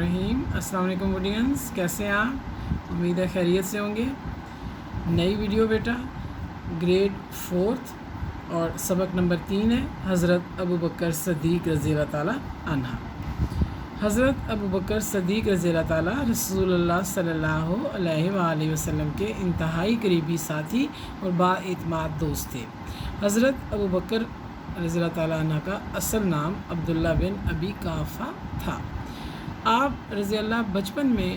रहीम। अस्सलाम वालेकुम ऑडियंस, कैसे हैं आप? उम्मीद है खैरियत से होंगे। नई वीडियो बेटा ग्रेड 4 और सबक नंबर 3 है। हज़रत अबू बकर सदीक़ रज़ी अल्लाह ताला अन्हा। हज़रत अबू बकर सदीक़ रज़ी अल्लाह ताला रसूलुल्लाह सल्लल्लाहु अलैहि वसल्लम के इंतहाई करीबी साथी और बाएतमाद दोस्त थे। हज़रत अबू बकर रज़ी अल्लाह ताला अन्हा का असल नाम अब्दुल्ला बिन अबी काफ़ा था। आप रज़ी अल्लाह बचपन में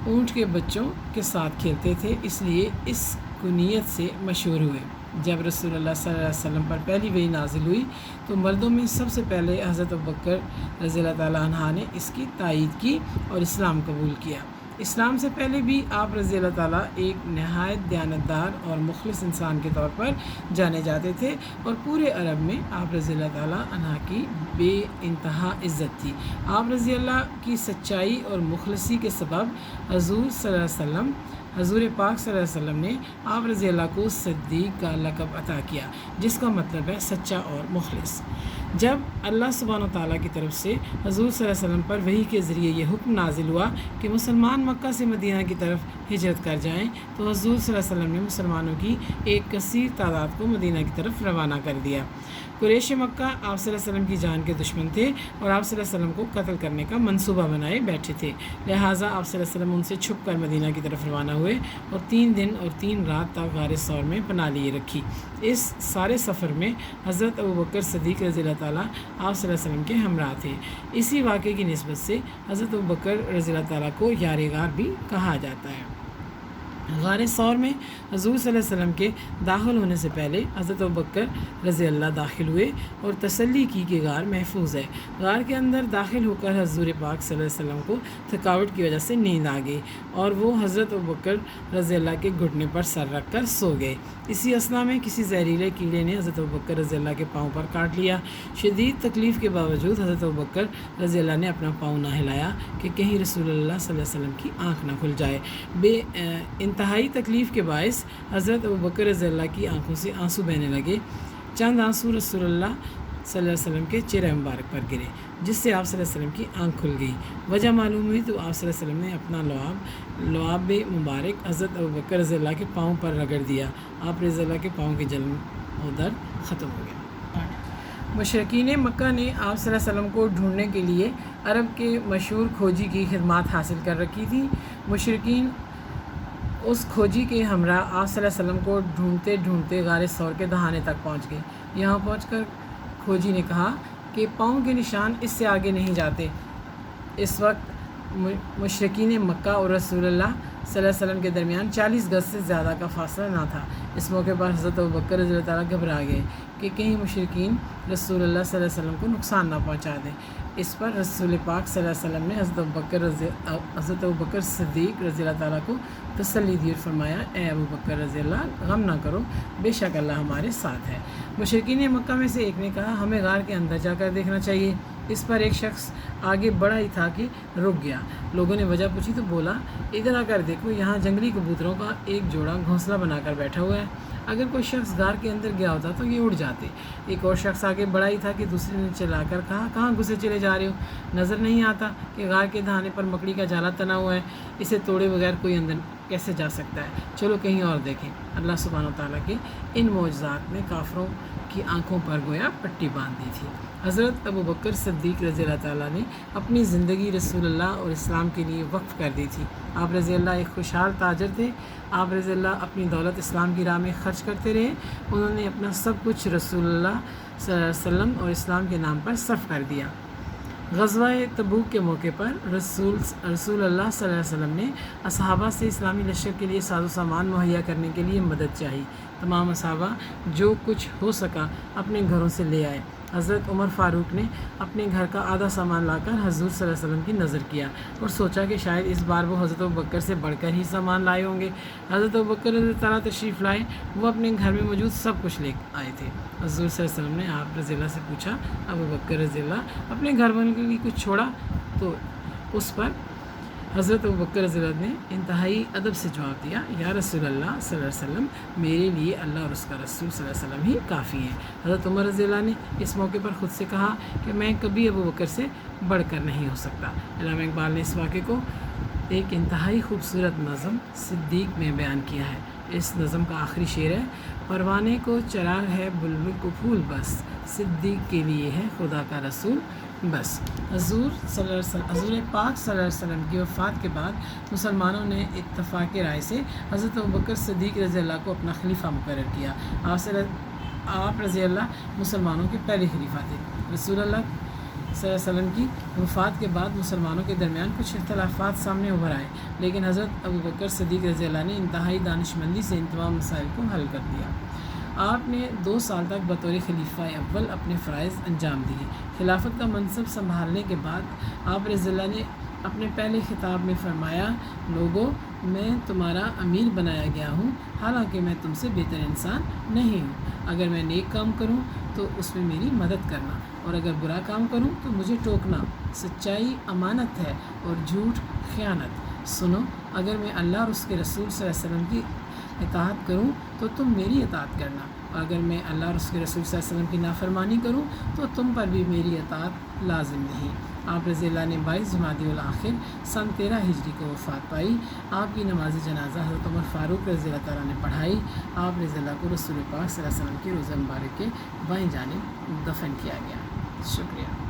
ऊँट के बच्चों के साथ खेलते थे, इसलिए इस कुनियत से मशहूर हुए। जब रसूलुल्लाह सल्लल्लाहु अलैहि वसल्लम पर पहली वही नाजिल हुई तो मर्दों में सबसे पहले हज़रत अबू बकर रज़ी अल्लाह ताला अन्हा ने इसकी तायीद की और इस्लाम कबूल किया। इस्लाम से पहले भी आप रज़ी अल्लाह ताला एक नहायत दयानतदार और मुखलिस इंसान के तौर पर जाने जाते थे और पूरे अरब में आप रज़ी अल्लाह ताला अन्हा की बेइंतहा इज़्ज़त थी। आप रज़ी अल्लाह की सच्चाई और मुखलिसी के सबब हज़ूर पाक सल्लल्लाहु अलैहि वसल्लम ने आप रज़ी अल्लाह को सिद्दीक़ का लक़ब अता किया, जिसका मतलब है सच्चा और मुखलिस। जब अल्लाह सुब्हानहू तआला की तरफ से हज़ूर सल्लल्लाहु अलैहि वसल्लम पर वही के ज़रिए ये हुक्म नाजिल हुआ कि मुसलमान मक्का से मदीना की तरफ हिजरत कर जाएं, तो हज़ूर सल्लल्लाहु अलैहि वसल्लम ने मुसलमानों की एक कसीर तादाद को मदीना की तरफ रवाना कर दिया। कुरैश मक्का आप सल्लल्लाहु अलैहि वसल्लम की जान के दुश्मन थे और आप सल्लल्लाहु अलैहि वसल्लम को कत्ल करने का मंसूबा बनाए बैठे थे। लिहाजा आप सल्लल्लाहु अलैहि वसल्लम उनसे छुप कर मदीना की तरफ रवाना हुए और 3 दिन और 3 रात तक गारे सौर में पनाह लिए रखी। इस सारे सफ़र में हज़रत अबू बकर सदीक़ रज़ी अल्लाह ताला आप सल्लल्लाहु अलैहि वसल्लम के हमरा थे। इसी वाक़े की निस्बत से हज़रत अबू बकर रज़ी अल्लाह ताला को यार गार भी कहा जाता है। गारे सौर में हज़ूर सल्लल्लाहु अलैहि वसल्लम के दाखिल होने से पहले हज़रत अबू बकर रज़ी अल्लाह दाखिल हुए और तसल्ली की कि गार महफूज है। गार के अंदर दाखिल होकर हज़ूर पाक सल्लल्लाहु अलैहि वसल्लम को थकावट की वजह से नींद आ गई और वो हज़रत अबू बकर रज़ी अल्लाह के घुटने पर सर रख कर सो गए। इसी असना में किसी जहरीले कीड़े ने हज़रत अबू बकर रज़ी अल्लाह के पाँव पर काट लिया। शदीद तकलीफ़ के बावजूद हज़रत अबू बकर रज़ी अल्लाह ने अपना पाँव ना हिलाया कि कहीं रसूलुल्लाह सल्लल्लाहु अलैहि वसल्लम की आँख ना खुल जाए। इंतहाई तकलीफ़ के बायस हज़रत अबू बकर रज़ी अल्लाह की आंखों से आंसू बहने लगे। चंद आंसू रसूलुल्लाह सल्लल्लाहु अलैहि वसल्लम के चेहरे मुबारक पर गिरे, जिससे आप सल्लल्लाहु अलैहि वसल्लम की आंख खुल गई। वजह मालूम हुई तो आप सल्लल्लाहु अलैहि वसल्लम ने अपना लुआब मुबारक हज़रत अबू बकर रज़ी अल्लाह के पाँव पर रगड़ दिया। आप रज़ी अल्लाह के पाँव की जलन और दर्द ख़त्म हो गया। मुशरिकीन मक्का ने आप सल्लल्लाहु अलैहि वसल्लम को ढूंढने के लिए अरब के मशहूर खोजी की खिदमत हासिल कर रखी थी। मुशरिकीन उस खोजी के हमरा आप सल्लल्लाहु अलैहि वसल्लम को ढूंढते ढूंढते गारे सौर के दहाने तक पहुंच गए। यहाँ पहुंचकर खोजी ने कहा कि पाँव के निशान इससे आगे नहीं जाते। इस वक्त मुशरिकीन मक्का और रसूलुल्लाह सल्लल्लाहु अलैहि वसल्लम के दरमियान 40 गज से ज़्यादा का फासला ना था। इस मौके पर हज़रत अबू बकर रज़ी अल्लाह ताला घबरा गए कि कहीं मुशरिकीन रसूलुल्लाह सल्लल्लाहु अलैहि वसल्लम को नुकसान ना पहुंचा दें। इस पर रसूल पाक सल्लल्लाहु अलैहि वसल्लम ने हज़रत अबू बकर सिद्दीक़ रज़ी अल्लाह ताला को तसल्ली दी और फरमाया, ए अबू बकर रज़ी अल्लाह, गम ना करो, बेशक अल्लाह हमारे साथ है। मुशरिकीन मक्का में से एक ने कहा, हमें गार के अंदर जाकर देखना चाहिए। इस पर एक शख्स आगे बढ़ा ही था कि रुक गया। लोगों ने वजह पूछी तो बोला, इधर आकर देखो, यहाँ जंगली कबूतरों का एक जोड़ा घोंसला बनाकर बैठा हुआ है। अगर कोई शख्स गार के अंदर गया होता तो ये उड़ जाते। एक और शख्स आगे बढ़ा ही था कि दूसरे ने चिल्लाकर कहा, कहाँ घुसे चले जा रहे हो? नज़र नहीं आता कि गार के दहाने पर मकड़ी का जाला तना हुआ है, इसे तोड़े बगैर कोई अंदर कैसे जा सकता है? चलो कहीं और देखें। अल्लाह सुब्हानहू तआला के इन मौजज़ात ने काफ़रों की आंखों पर गोया पट्टी बांध दी थी। हज़रत अबू बकर सिद्दीक़ रज़ी अल्लाह ताला ने अपनी ज़िंदगी रसूलुल्लाह और इस्लाम के लिए वक्फ़ कर दी थी। आप रज़ी अल्लाह एक खुशहाल ताजर थे। आप रज़ी अल्लाह अपनी दौलत इस्लाम की राह में ख़र्च करते रहे। उन्होंने अपना सब कुछ रसूलुल्लाह सल्लल्लाहु अलैहि वसल्लम और इस्लाम के नाम पर सर्फ़ कर दिया। ग़ज़वा तबूक के मौके पर रसूलुल्लाह सल्लल्लाहु अलैहि वसल्लम ने असहाबा से इस्लामी लश्कर के लिए साजो सामान मुहैया करने के लिए मदद चाही। तमाम असहाबा जो कुछ हो सका अपने घरों से ले आए। हज़रत उमर फ़ारूक ने अपने घर का आधा सामान लाकर हज़ूर सल्लल्लाहु अलैहि वसल्लम की नज़र किया और सोचा कि शायद इस बार वो हज़रत अबू बकर से बढ़कर ही सामान लाए होंगे। हज़रत अबू बकर रज़ी अल्लाह तशरीफ़ लाए, वो अपने घर में मौजूद सब कुछ ले आए थे। हज़ूर सल्लल्लाहु अलैहि वसल्लम ने आप रज़ी अल्लाह से पूछा, अबू बकर रज़ी अल्लाह, अपने घर वालों के लिए कुछ छोड़ा? तो उस पर حضرت ابوبکر رضی اللہ عنہ نے انتہائی ادب سے جواب دیا، یا رسول اللہ صلی اللہ علیہ وسلم، میرے لیے اللہ اور اس کا رسول صلی اللہ علیہ وسلم ہی کافی ہیں۔ حضرت عمر رضی اللہ عنہ نے اس موقع پر خود سے کہا کہ میں کبھی ابوبکر سے بڑھ کر نہیں ہو سکتا۔ علامہ اقبال نے اس واقعے کو ایک انتہائی خوبصورت نظم صدیق میں بیان کیا ہے۔ اس نظم کا آخری شعر ہے، پروانے کو چراغ ہے بلبل کو پھول بس، صدیق کے لیے ہے خدا کا رسول بس۔ حضور پاک صلی اللہ علیہ وسلم کی وفات کے بعد مسلمانوں نے اتفاق رائے سے حضرت ابوبکر صدیق رضی اللہ کو اپنا خلیفہ مقرر کیا۔ آپ رضی اللہ مسلمانوں کے پہلے خلیفہ تھے۔ رسول اللہ صلی اللہ علیہ وسلم کی وفات کے بعد مسلمانوں کے درمیان کچھ اختلافات سامنے ابھر آئے، لیکن حضرت ابوبکر صدیق رضی اللہ نے انتہائی دانشمندی سے ان تمام مسائل کو حل کر دیا۔ آپ نے 2 سال تک بطور خلیفہ اول اپنے فرائض انجام دیے۔ خلافت کا منصب سنبھالنے کے بعد آپ رضی اللہ نے اپنے پہلے خطاب میں فرمایا، لوگو، میں تمہارا امیر بنایا گیا ہوں، حالانکہ میں تم سے بہتر انسان نہیں ہوں۔ اگر میں نیک کام کروں تو اس میں میری مدد کرنا، اور اگر برا کام کروں تو مجھے ٹوکنا۔ سچائی امانت ہے اور جھوٹ خیانت۔ سنو، اگر میں اللہ اور اس کے رسول صلی اللہ علیہ وسلم کی اطاعت کروں تو تم میری اطاعت کرنا، اور اگر میں اللہ اور اس کے رسول صلی اللہ علیہ وسلم کی نافرمانی کروں تو تم پر بھی میری اطاعت لازم نہیں۔ آپ رضی اللہ نے 22 جمادی الاخر سن 13 ہجری کو وفات پائی۔ آپ کی نماز جنازہ حضرت عمر فاروق رضی اللہ تعالیٰ نے پڑھائی۔ آپ رضی اللہ کو رسول پاک صلی اللہ علیہ وسلم کے روضہ مبارک کے بائیں جانب دفن کیا گیا۔ شکریہ۔